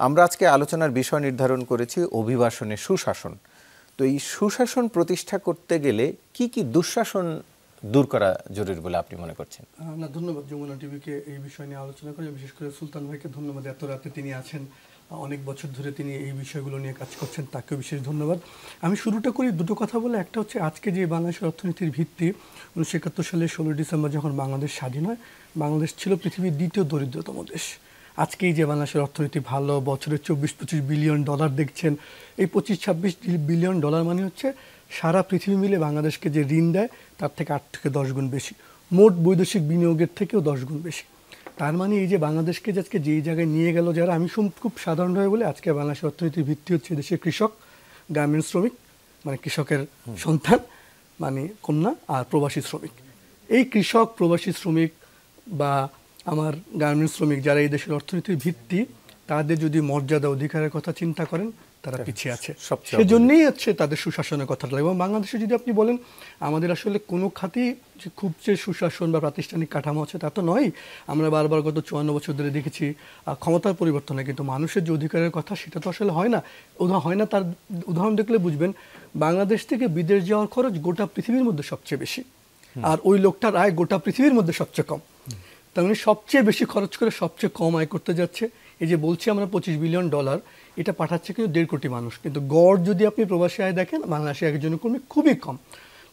আমরা আজকে আলোচনার বিষয় নির্ধারণ করেছি অভিবাসনে সুশাসন। তো এই সুশাসন প্রতিষ্ঠা করতে গেলে কি কি দুঃশাসন দূর করা জরুরি বলে আপনি মনে করছেন? না, ধন্যবাদ যমুনা টিভিকে এই বিষয় নিয়ে আলোচনা করে, বিশেষ করে সুলতান ভাইকে ধন্যবাদ। এত রাতে তিনি আছেন, অনেক বছর ধরে তিনি এই বিষয়গুলো নিয়ে কাজ করছেন, তাকেও বিশেষ ধন্যবাদ। আমি শুরুটা করি দুটো কথা বলে। একটা হচ্ছে আজকে যে বাংলাদেশের অর্থনীতির ভিত্তি, 1971 সালে 16 ডিসেম্বর যখন বাংলাদেশ স্বাধীন হয়, বাংলাদেশ ছিল পৃথিবীর দ্বিতীয় দরিদ্রতম দেশ। আজকে এই যে বাংলাদেশের অর্থনীতি ভালো, বছরে 24-25 বিলিয়ন ডলার দেখছেন, এই 25-26 বিলিয়ন ডলার মানে হচ্ছে সারা পৃথিবী মিলে বাংলাদেশকে যে ঋণ দেয় তার থেকে 8 থেকে 10 গুণ বেশি, মোট বৈদেশিক বিনিয়োগের থেকেও 10 গুণ বেশি। তার মানে এই যে বাংলাদেশকে আজকে যেই জায়গায় নিয়ে গেল যারা, আমি খুব সাধারণভাবে বলে, আজকে বাংলাদেশের অর্থনীতির ভিত্তি হচ্ছে দেশের কৃষক, গার্মেন্টস শ্রমিক মানে কৃষকের সন্তান মানে কন্যা, আর প্রবাসী শ্রমিক। এই কৃষক, প্রবাসী শ্রমিক বা আমার গার্মেন্টস শ্রমিক যারা এই দেশের অর্থনীতির ভিত্তি, তাদের যদি মর্যাদা অধিকারের কথা চিন্তা করেন, তারা পিছিয়ে আছে। সেজন্যই হচ্ছে তাদের সুশাসনের কথাটা। এবং বাংলাদেশে যদি আপনি বলেন আমাদের আসলে কোনো খাতেই যে খুব যে সুশাসন বা প্রাতিষ্ঠানিক কাঠামো আছে তা তো নয়। আমরা বারবার গত 54 বছর ধরে দেখেছি ক্ষমতার পরিবর্তন হয়, কিন্তু মানুষের যে অধিকারের কথা সেটা তো আসলে হয় না। তার উদাহরণ দেখলে বুঝবেন, বাংলাদেশ থেকে বিদেশ যাওয়ার খরচ গোটা পৃথিবীর মধ্যে সবচেয়ে বেশি, আর ওই লোকটার আয় গোটা পৃথিবীর মধ্যে সবচেয়ে কম। তার মানে সবচেয়ে বেশি খরচ করে সবচেয়ে কম আয় করতে যাচ্ছে। এই যে বলছি আমরা 25 বিলিয়ন ডলার, এটা পাঠাচ্ছে কিন্তু 1.5 কোটি মানুষ, কিন্তু গড় যদি আপনি প্রবাসী আয় দেখেন বাংলাদেশে একজনের কর্মী খুবই কম।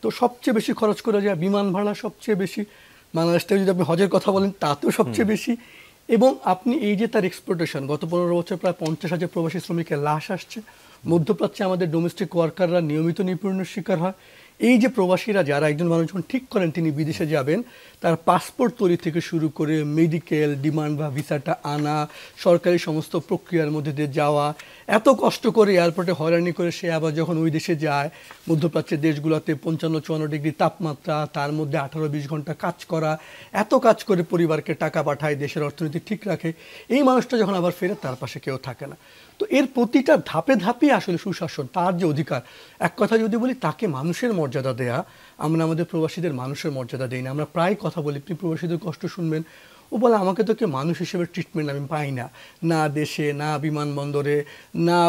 তো সবচেয়ে বেশি খরচ করে যায়, বিমান ভাড়া সবচেয়ে বেশি। বাংলাদেশ থেকে যদি আপনি হজের কথা বলেন তাতেও সবচেয়ে বেশি। এবং আপনি এই যে তার এক্সপ্লোটেশন, গত 15 বছর প্রায় 50,000 প্রবাসী শ্রমিকের লাশ আসছে। মধ্যপ্রাচ্যে আমাদের ডোমেস্টিক ওয়ার্কাররা নিয়মিত নিপীড়নের শিকার হয়। এই যে প্রবাসীরা যারা, একজন মানুষ যখন ঠিক করেন তিনি বিদেশে যাবেন, তার পাসপোর্ট তৈরি থেকে শুরু করে মেডিকেল ডিমান্ড বা ভিসাটা আনা, সরকারি সমস্ত প্রক্রিয়ার মধ্যে দিয়ে যাওয়া, এত কষ্ট করে এয়ারপোর্টে হয়রানি করে সে আবার যখন ওই দেশে যায়, মধ্যপ্রাচ্যের দেশগুলোতে 55-54 ডিগ্রি তাপমাত্রা, তার মধ্যে 18-20 ঘন্টা কাজ করা, এত কাজ করে পরিবারকে টাকা পাঠায়, দেশের অর্থনীতি ঠিক রাখে। এই মানুষটা যখন আবার ফেরে, তার পাশে কেউ থাকে না। তো এর প্রতিটা ধাপে ধাপে আসলে সুশাসন, তার যে অধিকার। এক কথা যদি বলি, তাকে মানুষের মর্যাদা দেয়া। আমরা আমাদের প্রবাসীদের মানুষের মর্যাদা দিই না। আমরা প্রায় কথা বলি, আপনি প্রবাসীদের কষ্ট শুনবেন, ও বলে আমাকে তো কেউ মানুষ হিসেবে ট্রিটমেন্ট আমি পাই না, না দেশে, না বিমানবন্দরে, না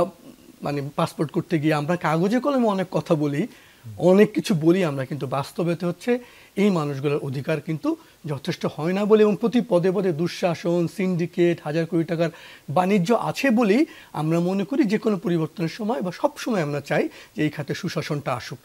মানে পাসপোর্ট করতে গিয়ে। আমরা কাগজে কলমে অনেক কথা বলি, অনেক কিছু বলি আমরা, কিন্তু বাস্তবেতে হচ্ছে এই মানুষগুলোর অধিকার কিন্তু যথেষ্ট হয় না বলে, এবং প্রতি পদে পদে দুঃশাসন, সিন্ডিকেট, হাজার কোটি টাকার বাণিজ্য আছে বলেই আমরা মনে করি যে কোনো পরিবর্তনের সময় বা সব সময় আমরা চাই যে এই খাতে সুশাসনটা আসুক।